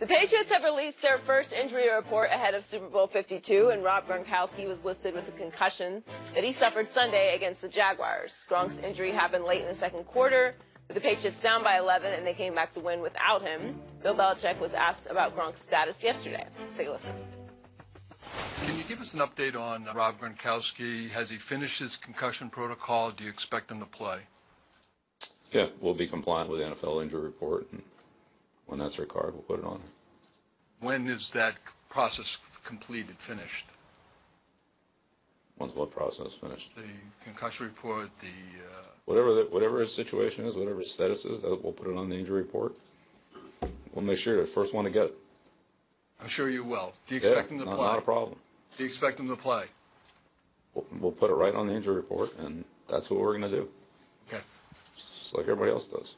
The Patriots have released their first injury report ahead of Super Bowl 52, and Rob Gronkowski was listed with a concussion that he suffered Sunday against the Jaguars. Gronk's injury happened late in the second quarter, with the Patriots down by 11, and they came back to win without him. Bill Belichick was asked about Gronk's status yesterday. Let's take a listen. Can you give us an update on Rob Gronkowski? Has he finished his concussion protocol? Do you expect him to play? Yeah, we'll be compliant with the NFL injury report, and when that's required, we'll put it on. When is that process completed, finished? When's what process finished? The concussion report, whatever his situation is, whatever his status is, we'll put it on the injury report. We'll make sure the first one to get it. I'm sure you will. Do you expect him to play? Not a problem. Do you expect him to play? We'll put it right on the injury report, and that's what we're going to do. Okay. Just like everybody else does.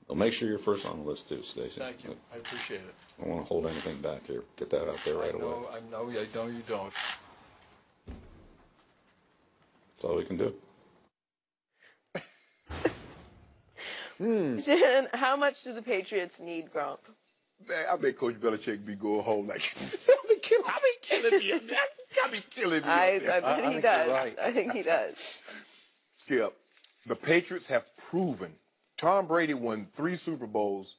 We'll make sure you're first on the list, too, Stacey. Thank you. I appreciate it. I don't want to hold anything back here. Get that out there right away. I know you don't. That's all we can do. Shannon, how much do the Patriots need Gronk? Man, I bet Coach Belichick be going home like, I be killing me. I be killing me. I bet he does. Right. I think he does. Skip, the Patriots have proven Tom Brady won 3 Super Bowls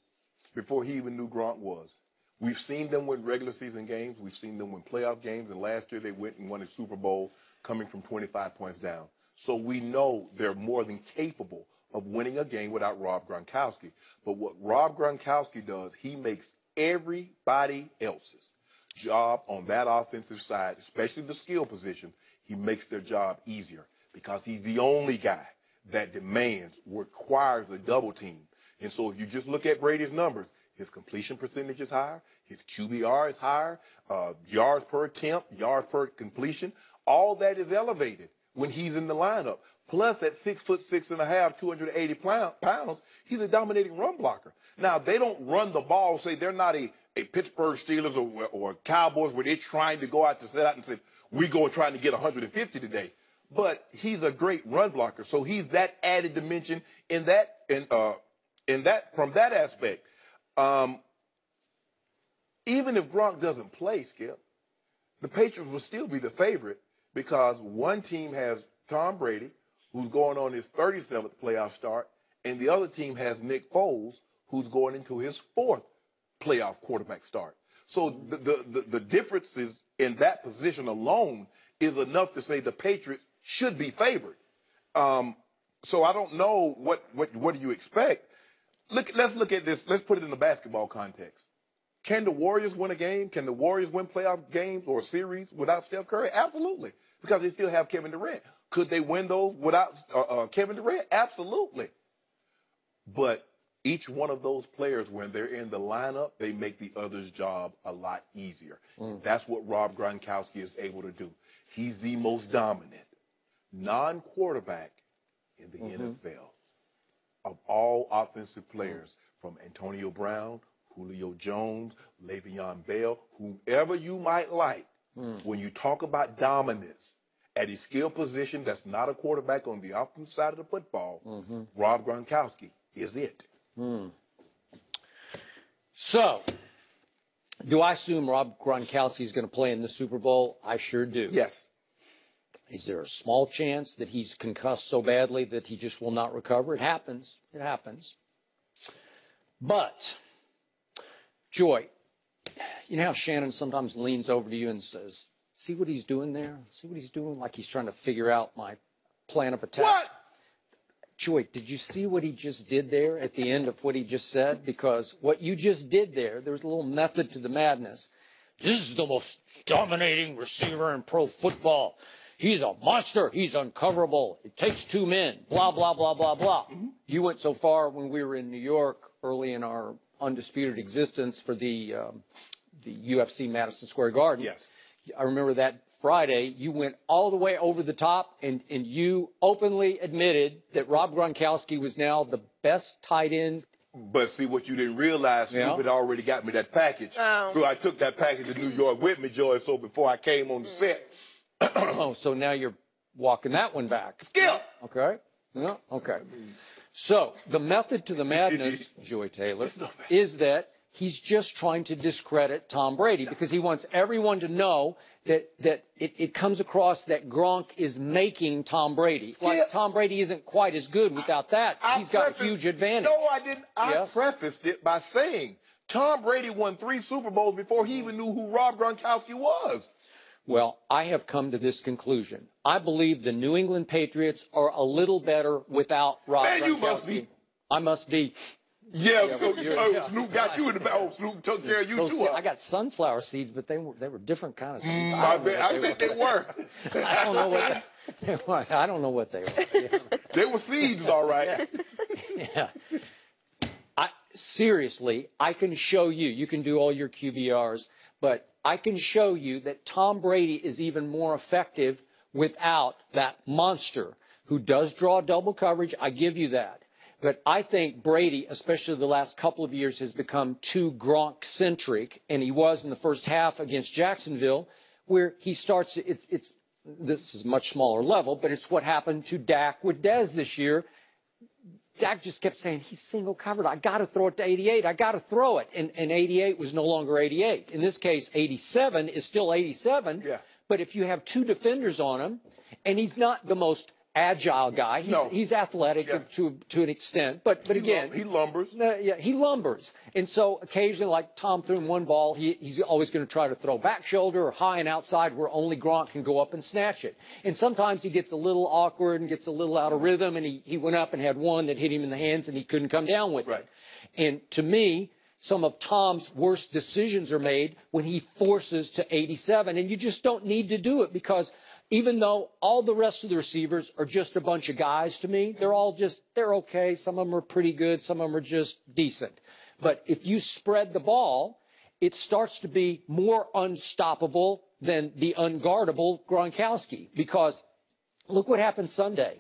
before he even knew Gronk was. We've seen them win regular season games. We've seen them win playoff games. And last year they went and won a Super Bowl coming from 25 points down. So we know they're more than capable of winning a game without Rob Gronkowski. But what Rob Gronkowski does, he makes everybody else's job on that offensive side, especially the skill position, he makes their job easier because he's the only guy that requires a double team. And so if you just look at Brady's numbers, his completion percentage is higher, his QBR is higher, yards per attempt, yards per completion, all that is elevated when he's in the lineup. Plus, at 6'6.5", 280 pounds, he's a dominating run blocker. Now, they don't run the ball, say they're not a Pittsburgh Steelers or Cowboys where they're trying to go out to set out and say, we go trying to get 150 today. But he's a great run blocker, so he's that added dimension from that aspect. Even if Gronk doesn't play, Skip, the Patriots will still be the favorite because one team has Tom Brady, who's going on his 37th playoff start, and the other team has Nick Foles, who's going into his 4th playoff quarterback start. So the differences in that position alone is enough to say the Patriots should be favored. So I don't know what do you expect. Let's look at this. Let's put it in the basketball context. Can the Warriors win a game? Can the Warriors win playoff games or series without Steph Curry? Absolutely, because they still have Kevin Durant. Could they win those without Kevin Durant? Absolutely. But each one of those players, when they're in the lineup, they make the other's job a lot easier. That's what Rob Gronkowski is able to do. He's the most dominant non-quarterback in the NFL of all offensive players, from Antonio Brown, Julio Jones, Le'Veon Bell, whomever you might like. When you talk about dominance at a skill position that's not a quarterback on the offensive side of the football, Rob Gronkowski is it. So, do I assume Rob Gronkowski is going to play in the Super Bowl? I sure do. Yes. Is there a small chance that he's concussed so badly that he just will not recover? It happens. It happens. But, Joy, you know how Shannon sometimes leans over to you and says, see what he's doing there? See what he's doing? Like he's trying to figure out my plan of attack. What? Joy, did you see what he just did there at the end of what he just said? Because what you just did there was a little method to the madness. This is the most dominating receiver in pro football. He's a monster. He's uncoverable. It takes 2 men. Blah, blah, blah, blah, blah. You went so far when we were in New York early in our undisputed existence for the UFC Madison Square Garden. Yes. I remember that Friday, you went all the way over the top, and you openly admitted that Rob Gronkowski was now the best tight end. But see, what you didn't realize, Snoop had already got me that package. Oh. So I took that package to New York with me, Joy, so before I came on the set. Oh, so now you're walking that one back. Skip! Okay. Yeah, okay. So the method to the madness, Joy Taylor, is that he's just trying to discredit Tom Brady because he wants everyone to know that it comes across that Gronk is making Tom Brady. Like Tom Brady isn't quite as good without that. He's got a huge advantage. No, I didn't. Yes? I prefaced it by saying Tom Brady won 3 Super Bowls before he even knew who Rob Gronkowski was. Well, I have come to this conclusion. I believe the New England Patriots are a little better without Rob Gronkowski. You must be. I must be. Snoop got you in the back. Oh, Snoop took care of you too. I got sunflower seeds, but they were different kind of seeds. I bet they were. I don't know what they were. I don't know what they were. Yeah. They were seeds, all right. Yeah. Seriously, I can show you. You can do all your QBRs, but I can show you that Tom Brady is even more effective without that monster who does draw double coverage. I give you that. But I think Brady, especially the last couple of years, has become too Gronk-centric, and he was in the first half against Jacksonville, where he starts, this is much smaller level, but it's what happened to Dak with Dez this year. Dak just kept saying, he's single covered. I got to throw it to 88. I got to throw it. And 88 was no longer 88. In this case, 87 is still 87. Yeah. But if you have 2 defenders on him, and he's not the most agile guy. He's athletic to an extent, but again, he lumbers. He lumbers, and so occasionally, like Tom threw him one ball, he's always going to try to throw back shoulder or high and outside where only Gronk can go up and snatch it. And sometimes he gets a little awkward and gets a little out of rhythm, and he went up and had one that hit him in the hands, and he couldn't come down with it. And to me, some of Tom's worst decisions are made when he forces to 87, and you just don't need to do it because even though all the rest of the receivers are just a bunch of guys to me, they're okay. Some of them are pretty good. Some of them are just decent. But if you spread the ball, it starts to be more unstoppable than the unguardable Gronkowski because look what happened Sunday.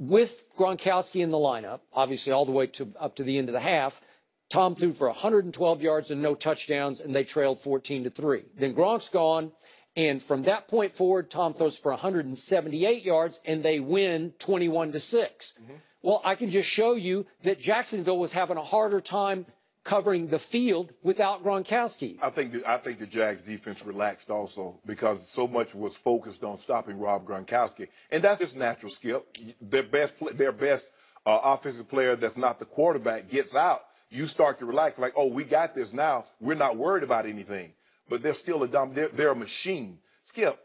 With Gronkowski in the lineup, obviously all the way up to the end of the half, Tom threw for 112 yards and no touchdowns, and they trailed 14-3. Then Gronk's gone, and from that point forward, Tom throws for 178 yards, and they win 21-6. Well, I can just show you that Jacksonville was having a harder time covering the field without Gronkowski. I think the Jags defense relaxed also because so much was focused on stopping Rob Gronkowski, and that's just natural, Skip. Their best offensive player that's not the quarterback gets out. You start to relax, like, oh, we got this now. We're not worried about anything. But they're still they're a machine. Skip,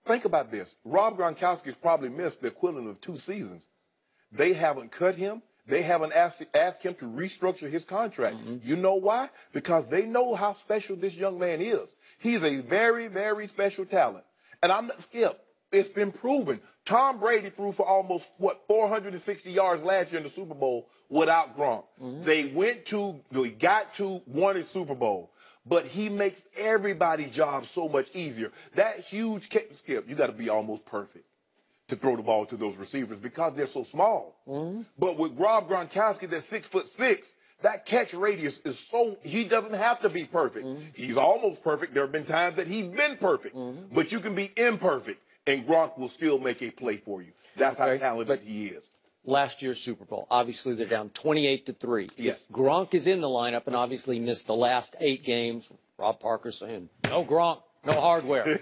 think about this. Rob Gronkowski's probably missed the equivalent of 2 seasons. They haven't cut him. They haven't asked him to restructure his contract. You know why? Because they know how special this young man is. He's a very, very special talent. And I'm not, Skip, it's been proven. Tom Brady threw for almost, 460 yards last year in the Super Bowl without Gronk. They won a Super Bowl. But he makes everybody's job so much easier. That huge Skip, you got to be almost perfect to throw the ball to those receivers because they're so small. But with Rob Gronkowski, that's 6'6", that catch radius is he doesn't have to be perfect. He's almost perfect. There have been times that he's been perfect. But you can be imperfect, and Gronk will still make a play for you. That's how talented he is. Last year's Super Bowl, obviously they're down 28-3. Yes. If Gronk is in the lineup and obviously missed the last 8 games, Rob Parker saying, no Gronk, no hardware.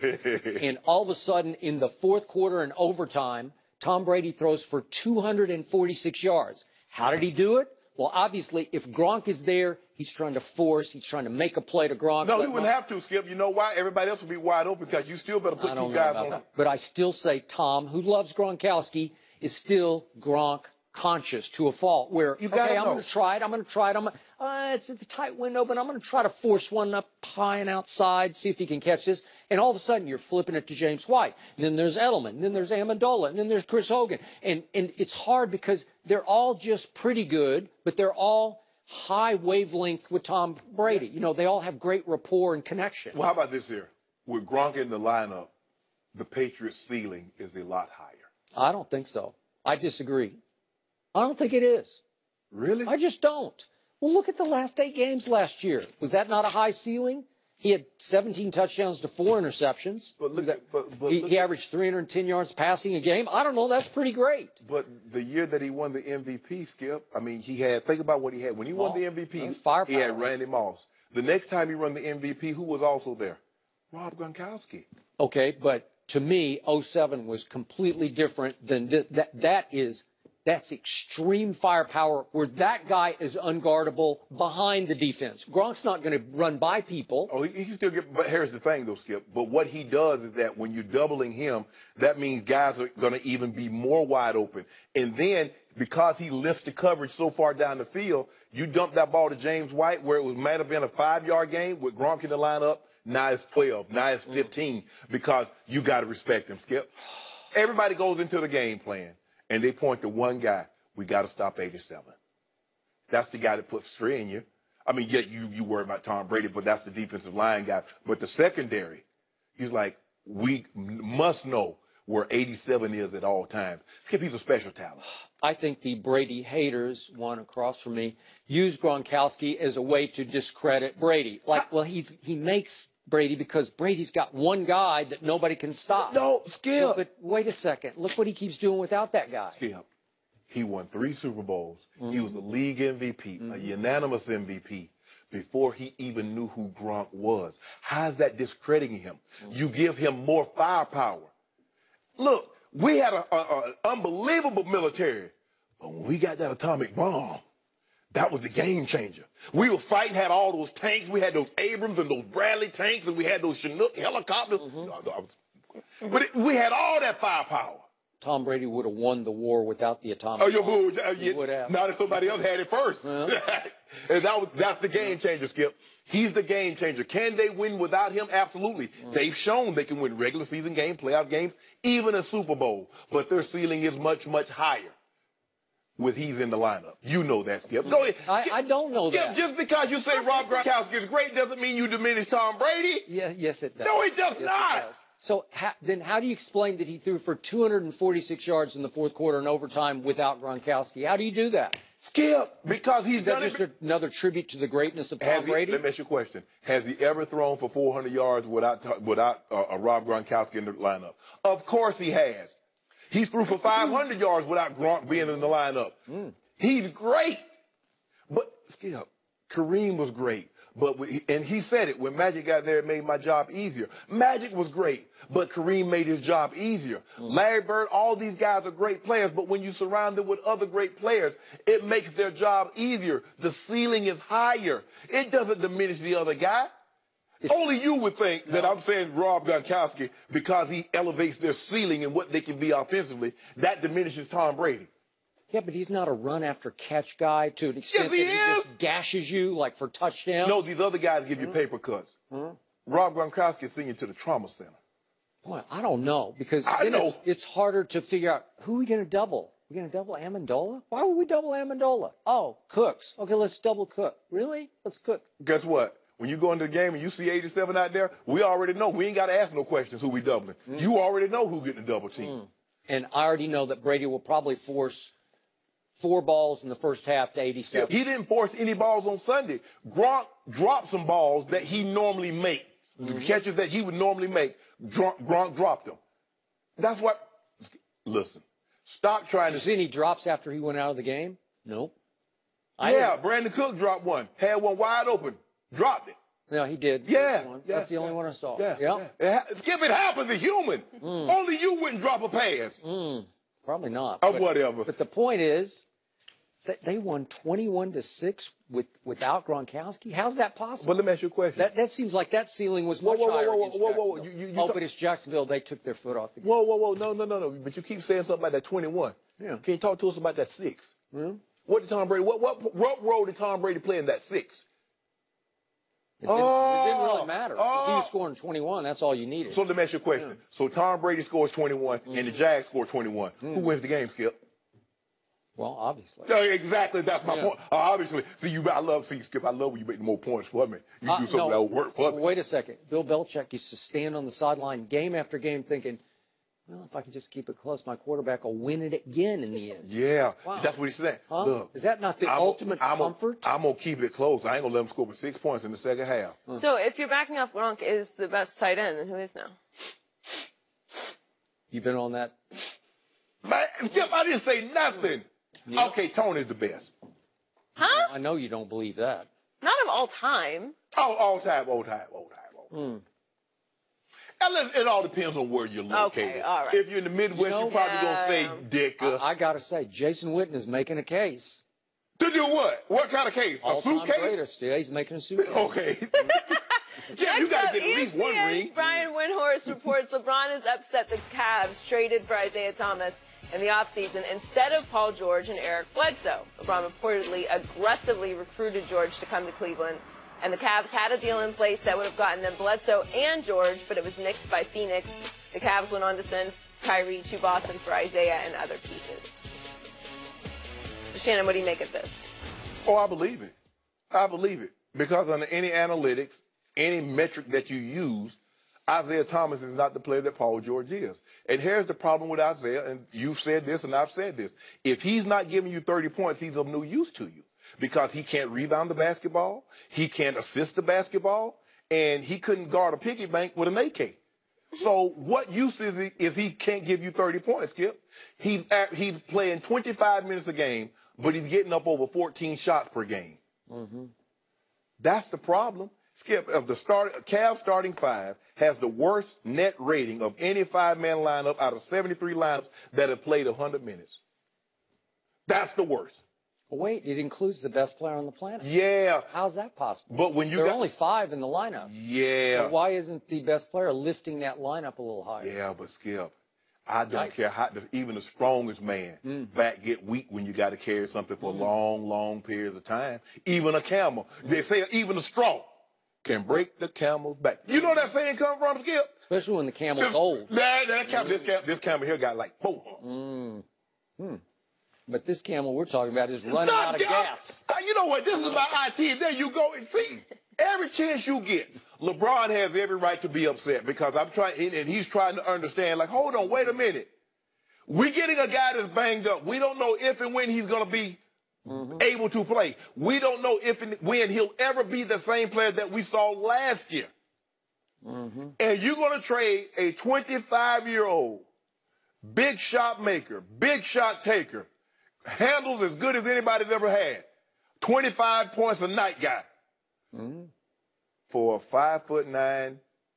And all of a sudden, in the 4th quarter and overtime, Tom Brady throws for 246 yards. How did he do it? Well, obviously, if Gronk is there, he's trying to force, he's trying to make a play to Gronk. No, he wouldn't have to, Skip. You know why? Everybody else would be wide open because you still better put 2 guys on him. But I still say Tom, who loves Gronkowski, is still Gronk conscious to a fault where, I'm going to try it. It's a tight window, but I'm going to try to force one up high and outside, see if he can catch this. And all of a sudden, you're flipping it to James White. And then there's Edelman. And then there's Amendola. And then there's Chris Hogan. And it's hard because they're all just pretty good, but they're all high wavelength with Tom Brady. You know, they all have great rapport and connection. Well, how about this here? With Gronk in the lineup, the Patriots' ceiling is a lot higher. I don't think so. I disagree. I don't think it is. Really? I just don't. Well, look at the last 8 games last year. Was that not a high ceiling? He had 17 touchdowns to 4 interceptions. But look at, He averaged 310 yards passing a game. I don't know. That's pretty great. But the year that he won the MVP, Skip, I mean, think about what he had. When he won the MVP, he had Randy Moss. The next time he won the MVP, who was also there? Rob Gronkowski. Okay, but to me, 07 was completely different than this. That's extreme firepower where that guy is unguardable behind the defense. Gronk's not going to run by people. Oh, he can still get, but here's the thing, though, Skip. But what he does is that when you're doubling him, that means guys are going to even be more wide open. And then, because he lifts the coverage so far down the field, you dump that ball to James White where it might have been a 5-yard game with Gronk in the lineup. Now it's 12. Now it's 15 because you got to respect him, Skip. Everybody goes into the game plan. And they point to one guy. We got to stop 87. That's the guy that puts fear in you. I mean, yeah, you worry about Tom Brady, but that's the defensive line guy. But the secondary, he's like, we must know where 87 is at all times. Skip, he's a special talent. I think the Brady haters, one across from me, use Gronkowski as a way to discredit Brady. Like, well, he makes Brady because Brady's got one guy that nobody can stop. No, Skip. But wait a second. Look what he keeps doing without that guy. Skip, he won 3 Super Bowls. He was a league MVP, a unanimous MVP, before he even knew who Gronk was. How's that discrediting him? You give him more firepower. Look, we had an unbelievable military, but when we got that atomic bomb, that was the game changer. We were fighting, had all those tanks. We had those Abrams and those Bradley tanks, and we had those Chinook helicopters. But we had all that firepower. Tom Brady would have won the war without the atomic bomb. He would have. Now that somebody else had it first. And that's the game changer, Skip. He's the game changer. Can they win without him? Absolutely. They've shown they can win regular season games, playoff games, even a Super Bowl. But their ceiling is much, much higher with he's in the lineup. You know that, Skip. Go ahead. I don't know Skip, that. just because you say Rob Gronkowski is great doesn't mean you diminish Tom Brady. Yeah, yes, it does. No, it does not. It does. So then how do you explain that he threw for 246 yards in the fourth quarter in overtime without Gronkowski? How do you do that? Skip, because he's Is that done just it. another tribute to the greatness of Tom Brady? Let me ask you a question. Has he ever thrown for 400 yards without a Rob Gronkowski in the lineup? Of course he has. He threw for 500 yards without Gronk being in the lineup. He's great. But, Skip, Kareem was great. And he said it, when Magic got there, it made my job easier. Magic was great, but Kareem made his job easier. Larry Bird, all these guys are great players, but when you surround them with other great players, it makes their job easier. The ceiling is higher. It doesn't diminish the other guy. Only you would think that I'm saying Rob Gronkowski because he elevates their ceiling and what they can be offensively. That diminishes Tom Brady. Yeah, but he's not a run-after-catch guy to an extent that he just gashes you, like for touchdowns. No, these other guys give you paper cuts. Rob Gronkowski is sending you to the trauma center. Boy, I don't know, because it's harder to figure out who are we going to double. We're going to double Amendola? Why would we double Amendola? Oh, Cooks. Okay, let's double Cook. Really? Let's Cook. Guess what? When you go into the game and you see 87 out there, we already know. We ain't got to ask no questions who we doubling. You already know who getting the double team. And I already know that Brady will probably force 4 balls in the first half to 87. He didn't force any balls on Sunday. Gronk dropped some balls that he normally makes. The catches that he would normally make, Gronk dropped them. That's what. Listen, stop trying to. You see any drops after he went out of the game? Nope. Brandon Cook dropped one. Had one wide open. Dropped it. No, he did. Yeah. That's the only one I saw. Skip, it happens to human. Only you wouldn't drop a pass. Probably not. Or whatever. But the point is that they won 21-6 without Gronkowski. How's that possible? But let me ask you a question. That seems like that ceiling was much higher against Jacksonville. But it's Jacksonville. They took their foot off the gas. Whoa. No. But you keep saying something about that 21. Yeah. Can you talk to us about that 6? What did Tom Brady? What role did Tom Brady play in that 6? It didn't really matter. He was scoring 21. That's all you needed. So let me ask you a question. So Tom Brady scores 21 and the Jags score 21. Who wins the game, Skip? Well, obviously. Exactly. That's my point. Obviously. Skip, I love when you make more points for me. You do something that will work for me. Wait a second. Bill Belichick used to stand on the sideline game after game thinking, Well, if I can just keep it close, my quarterback will win it again in the end. Yeah, Wow. that's what he said. Huh? Look, Is that not the ultimate comfort? I'm going to keep it close. I ain't going to let him score for 6 points in the second half. So if you're backing off Gronk is the best tight end, then who is now? You been on that? Man, Skip, I didn't say nothing. Yeah. Okay, Tony's the best. Huh? I know you don't believe that. Not of all time. Oh, all time. And it all depends on where you're located. Okay, all right. If you're in the Midwest, you're probably going to say Dicker. I got to say, Jason Witten is making a case. To do what? What kind of case? A All-time suitcase? greatest. Yeah, he's making a suitcase. Okay. Yeah, you got to get at least one ESPN's ring. Brian Windhorst reports LeBron has upset the Cavs, traded for Isaiah Thomas in the offseason instead of Paul George and Eric Bledsoe. LeBron reportedly aggressively recruited George to come to Cleveland, and the Cavs had a deal in place that would have gotten them Bledsoe and George, but it was nixed by Phoenix. The Cavs went on to send Kyrie to Boston for Isaiah and other pieces. Shannon, what do you make of this? Oh, I believe it. I believe it. Because under any analytics, any metric that you use, Isaiah Thomas is not the player that Paul George is. And here's the problem with Isaiah, and you've said this and I've said this. If he's not giving you 30 points, he's of no use to you. Because he can't rebound the basketball, he can't assist the basketball, and he couldn't guard a piggy bank with an AK. So what use is he if he can't give you 30 points, Skip? He's playing 25 minutes a game, but he's getting up over 14 shots per game. Mm-hmm. That's the problem. Skip, of the Cavs starting five has the worst net rating of any five-man lineup out of 73 lineups that have played 100 minutes. That's the worst. Wait, it includes the best player on the planet. Yeah. How's that possible? But when you there are only 5 in the lineup. Yeah. So why isn't the best player lifting that lineup a little higher? Yeah, but Skip, I don't care how even the strongest man back get weak when you got to carry something for long, long periods of time. Even a camel. They say even a straw can break the camel's back. You know where that saying come from, Skip? Especially when the camel's old. This camel here got like 4 months. But this camel we're talking about is running out of gas. You know what? This is about IT. There you go. And see, every chance you get, LeBron has every right to be upset because I'm trying, and he's trying to understand, like, hold on, wait a minute. We're getting a guy that's banged up. We don't know if and when he's going to be able to play. We don't know if and when he'll ever be the same player that we saw last year. And you're going to trade a 25-year-old big shot maker, big shot taker, handles as good as anybody's ever had, 25 points a night guy, for a 5'9",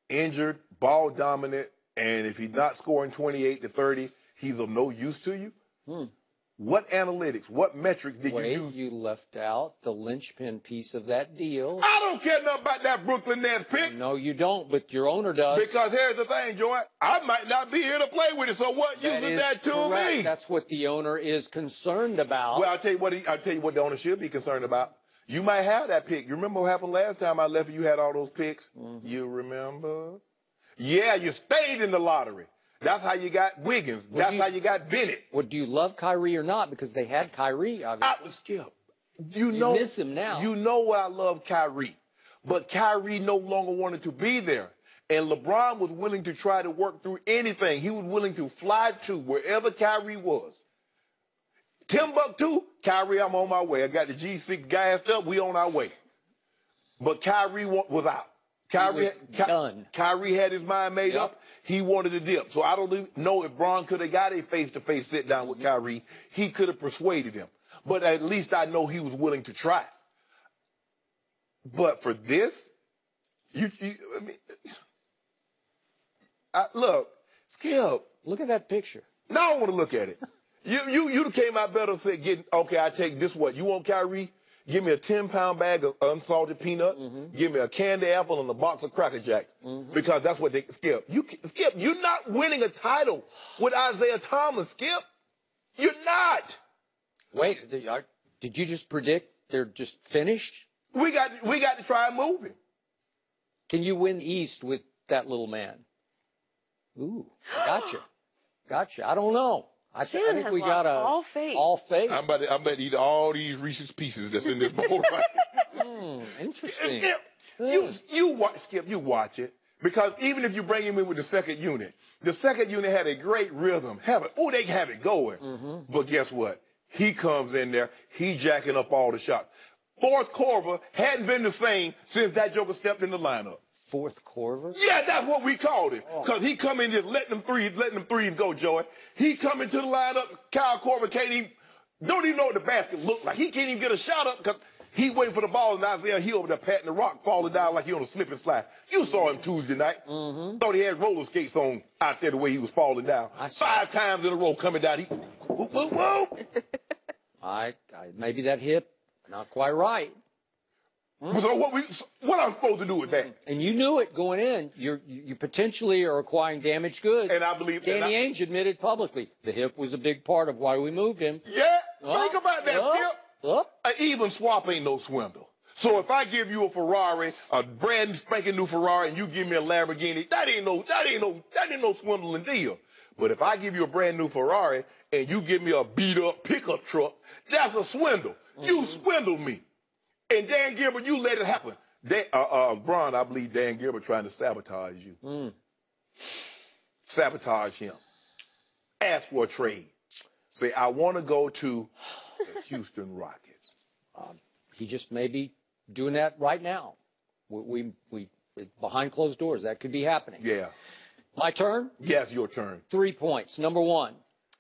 injured, ball dominant, and if he's not scoring 28 to 30, he's of no use to you? What analytics, what metrics did you use? You left out the linchpin piece of that deal. I don't care nothing about that Brooklyn Nets pick. No, you don't, but your owner does. Because here's the thing, Joy. I might not be here to play with it, so what use is that to correct. me? That's what the owner is concerned about. Well, I'll tell you what the owner should be concerned about. You might have that pick. You remember what happened last time I left and you had all those picks? You remember? Yeah, you stayed in the lottery. That's how you got Wiggins. That's how you got Bennett. Well, do you love Kyrie or not? Because they had Kyrie, obviously. Skip. You miss him now. You know I love Kyrie. But Kyrie no longer wanted to be there. And LeBron was willing to try to work through anything. He was willing to fly to wherever Kyrie was. Timbuktu, Kyrie, I'm on my way. I got the G6 gassed up. We on our way. But Kyrie was out. Kyrie had his mind made up. He wanted to dip. So I don't know if Bron could have got a face-to-face sit-down with Kyrie. He could have persuaded him. But at least I know he was willing to try. But for this, look, Skip. Look at that picture. No, I don't want to look at it. You came out better and said, okay, I take this what? You want Kyrie? Give me a 10-pound bag of unsalted peanuts. Give me a candy apple and a box of Cracker Jacks. Because that's what they, Skip. You're not winning a title with Isaiah Thomas, Skip. You're not. Wait, did you just predict they're just finished? We got to try moving. Can you win the East with that little man? Ooh, gotcha. I don't know. I think we got all faith. All faith. I'm about to eat all these Reese's Pieces that's in this bowl right now. Interesting. You watch, Skip, you watch it. Because even if you bring him in with the second unit had a great rhythm. They have it going. But guess what? He comes in there, he jacking up all the shots. Fourth Corver hadn't been the same since that joker stepped in the lineup. Fourth Corver? Yeah, that's what we called it. Because he come in just letting them threes go, Joey. He come into the lineup, Kyle Korver don't even know what the basket looked like. He can't even get a shot up because he waiting for the ball, and Isaiah Hill over there patting the rock, falling down like he on a slip and slide. You saw him Tuesday night. Thought he had roller skates on out there the way he was falling down. 5 times in a row coming down. He, whoop, whoop, whoop. Maybe that hip, not quite right. So what I'm supposed to do with that? And you knew it going in. You potentially are acquiring damaged goods. And I believe Danny Ainge admitted publicly the hip was a big part of why we moved him. Yeah, think about that, Skip. An even swap ain't no swindle. So if I give you a Ferrari, a brand spanking new Ferrari, and you give me a Lamborghini, that ain't no swindling deal. But if I give you a brand new Ferrari and you give me a beat up pickup truck, that's a swindle. You swindled me. And Dan Gilbert, you let it happen. Bron, I believe Dan Gilbert trying to sabotage you. Sabotage him. Ask for a trade. Say, I want to go to the Houston Rockets. He just may be doing that right now. We behind closed doors, that could be happening. Yeah. My turn? Yes, your turn. 3 points. Number one,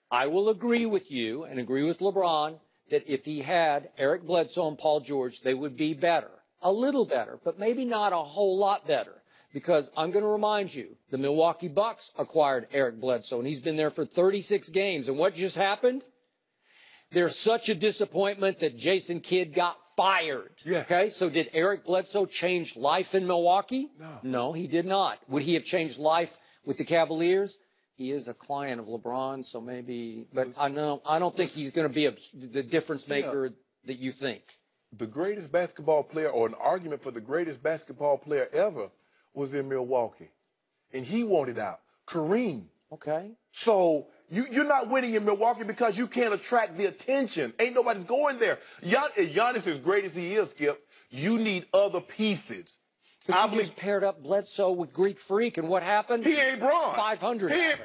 I will agree with you and agree with LeBron that if he had Eric Bledsoe and Paul George, they would be better. A little better, but maybe not a whole lot better. Because I'm going to remind you, the Milwaukee Bucks acquired Eric Bledsoe, and he's been there for 36 games. And what just happened? There's such a disappointment that Jason Kidd got fired. Yeah. Okay, so did Eric Bledsoe change life in Milwaukee? No, he did not. Would he have changed life with the Cavaliers? He is a client of LeBron, so maybe, but I don't think he's going to be the difference maker that you think. The greatest basketball player, or an argument for the greatest basketball player ever, was in Milwaukee. And he wanted out. Kareem. Okay. So you're not winning in Milwaukee because you can't attract the attention. Ain't nobody's going there. Giannis, as great as he is, Skip, you need other pieces. But you just paired up Bledsoe with Greek Freak, and what happened? He ain't Braun. 500.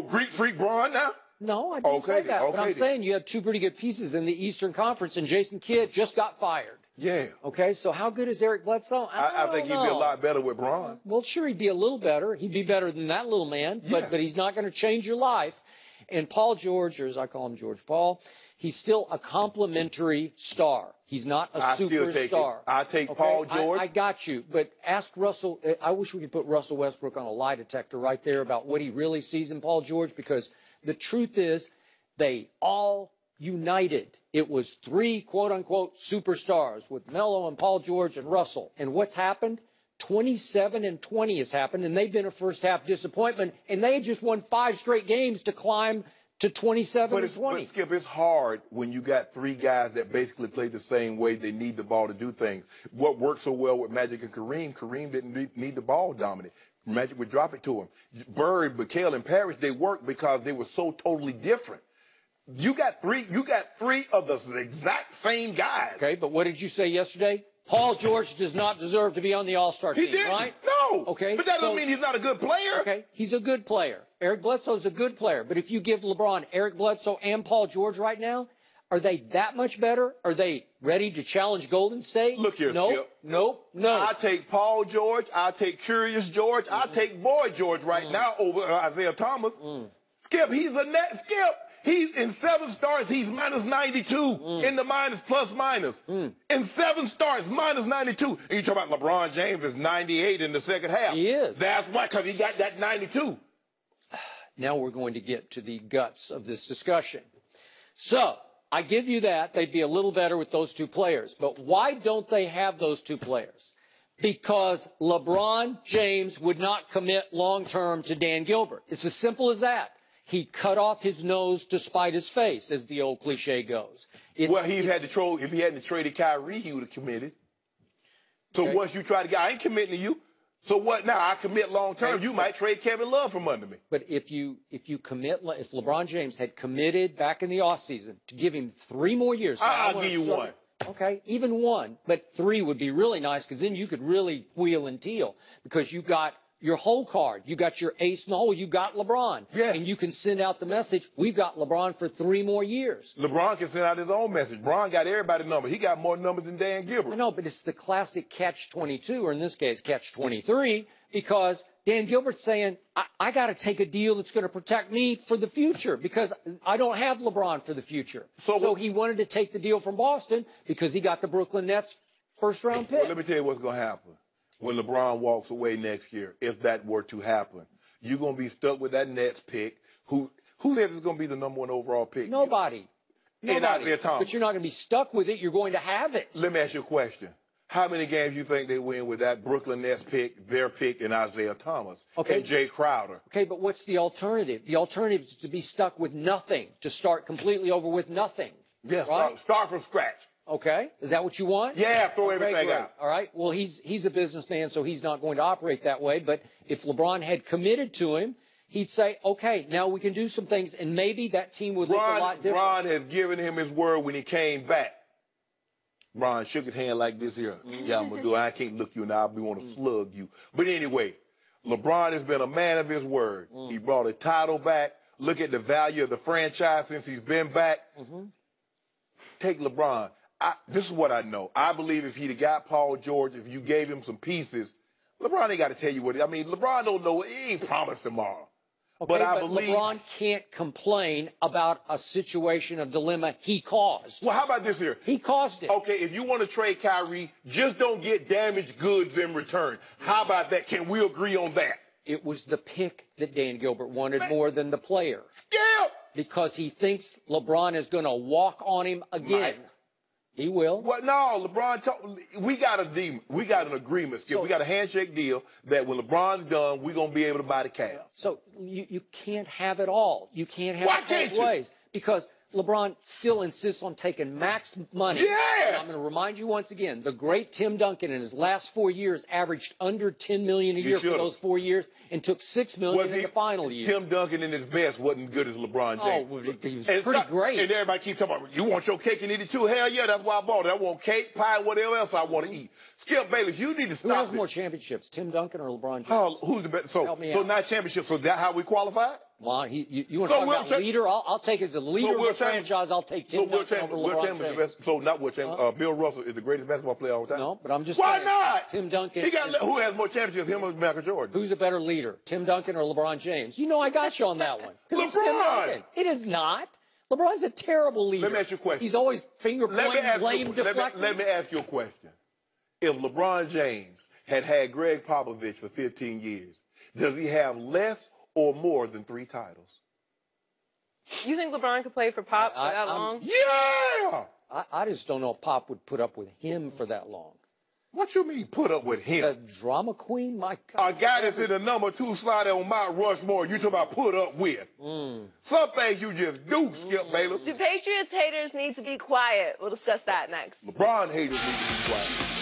Greek Freak Braun now? No, I didn't say that. But I'm saying you have two pretty good pieces in the Eastern Conference, and Jason Kidd just got fired. Yeah. Okay, so how good is Eric Bledsoe? I think he'd be a lot better with Braun. Well, sure, he'd be a little better. He'd be better than that little man, but he's not going to change your life. And Paul George, or as I call him George Paul, he's still a complimentary star. He's not a superstar. I take Paul George. I got you, but ask Russell. I wish we could put Russell Westbrook on a lie detector right there about what he really sees in Paul George, because the truth is they all united. It was 3 quote-unquote superstars with Melo and Paul George and Russell. And what's happened? 27-20 has happened, and they've been a first-half disappointment, and they had just won 5 straight games to climb to 27-20. But Skip, it's hard when you got 3 guys that basically play the same way. They need the ball to do things. What worked so well with Magic and Kareem didn't need the ball dominant. Magic would drop it to him. Bird, McHale, and Parrish, they worked because they were so totally different. You got three of the exact same guys. Okay, but what did you say yesterday? Paul George does not deserve to be on the All-Star team, right? No. Okay. But that doesn't mean he's not a good player. Okay, he's a good player. Eric Bledsoe's a good player. But if you give LeBron Eric Bledsoe and Paul George right now, are they that much better? Are they ready to challenge Golden State? Look here, Skip. No. I take Paul George. I take Curious George. I take Boy George right now over Isaiah Thomas. Skip, he's a net. Skip. He's in 7 starts, he's minus 92 in the minus plus minus. In 7 starts, minus 92. And you talk about LeBron James is 98 in the second half. He is. That's why, because he got that 92. Now we're going to get to the guts of this discussion. So I give you that. They'd be a little better with those 2 players. But why don't they have those 2 players? Because LeBron James would not commit long-term to Dan Gilbert. It's as simple as that. He cut off his nose to spite his face, as the old cliche goes. If he hadn't traded Kyrie, he would have committed. So once you try to get, I ain't committing to you. So what now? I commit long term. You might trade Kevin Love from under me. But if LeBron James had committed back in the offseason to give him 3 more years, I'll give you 1. Okay, even 1, but 3 would be really nice, because then you could really wheel and deal, because you got your whole card. You got your ace in the hole. You got LeBron. Yeah. And you can send out the message, we've got LeBron for 3 more years. LeBron can send out his own message. LeBron got everybody's number. He got more numbers than Dan Gilbert. I know, but it's the classic catch-22, or in this case, catch-23, because Dan Gilbert's saying, I got to take a deal that's going to protect me for the future because I don't have LeBron for the future. So he wanted to take the deal from Boston because he got the Brooklyn Nets first-round pick. Well, let me tell you what's going to happen. When LeBron walks away next year, if that were to happen, you're going to be stuck with that Nets pick. Who says it's going to be the number 1 overall pick? Nobody. And Isaiah Thomas. But you're not going to be stuck with it. You're going to have it. Let me ask you a question. How many games you think they win with that Brooklyn Nets pick, their pick, and Isaiah Thomas and Jay Crowder? Okay, but what's the alternative? The alternative is to be stuck with nothing, to start completely over with nothing. Yes, right? start from scratch. Okay, is that what you want? Yeah, throw everything great. out. All right, well, he's a businessman, so he's not going to operate that way. But if LeBron had committed to him, he'd say, okay, now we can do some things, and maybe that team would look a lot different. Ron has given him his word when he came back. Ron shook his hand like this here. Yeah, I'm going to do it. I can't look you in the eye. I want to slug you. But anyway, LeBron has been a man of his word. He brought a title back. Look at the value of the franchise since he's been back. Take LeBron. This is what I know. I believe if he'd have got Paul George, if you gave him some pieces, LeBron ain't got to tell you what. I mean, LeBron don't know. He ain't promised tomorrow. Okay, but I believe LeBron can't complain about a situation, a dilemma he caused. Well, how about this here? He caused it. Okay, if you want to trade Kyrie, just don't get damaged goods in return. How about that? Can we agree on that? It was the pick that Dan Gilbert wanted more than the player. Skip! Because he thinks LeBron is going to walk on him again. Right. He will. Well, no, LeBron, we got an agreement, Skip. We got a handshake deal that when LeBron's done, we're going to be able to buy the Cavs. So you can't have it all. You can't have Why it can't both you? ways. Because LeBron still insists on taking max money. Yes! And I'm going to remind you once again, the great Tim Duncan in his last 4 years averaged under $10 million a year for those 4 years and took $6 million in the final year. Tim Duncan in his best wasn't good as LeBron James. Oh, he was pretty great. And everybody keeps talking about, you want your cake and eat it too? Hell yeah, that's why I bought it. I want cake, pie, whatever else I want to eat. Skip Bayless, you need to stop Who has this. more championships, Tim Duncan or LeBron James? Oh, who's the best? Help me out. Not championship. So that's how we qualify? Well, you want to talk about leader? I'll take as a leader of the franchise. I'll take Tim Duncan over LeBron James. So not Will Chamberlain. Bill Russell is the greatest basketball player of all time. No, but I'm just Why saying. not? Tim Duncan. Who has more championships, him or Michael Jordan? Who's a better leader, Tim Duncan or LeBron James? You know I got you on that one. 'Cause it's Tim LeBron! Duncan. It is not. LeBron's a terrible leader. Let me ask you a question. He's always finger pointing, blame deflecting. Let me ask you a question. If LeBron James had Greg Popovich for 15 years, does he have less or more than 3 titles? You think LeBron could play for Pop for that long? Yeah! I just don't know if Pop would put up with him for that long. What you mean put up with him? The drama queen? My God. A guy that's in the number 2 slot on Mount Rushmore, you talking about put up with. Some things you just do, Skip Bayless. Do Patriots haters need to be quiet? We'll discuss that next. LeBron haters need to be quiet.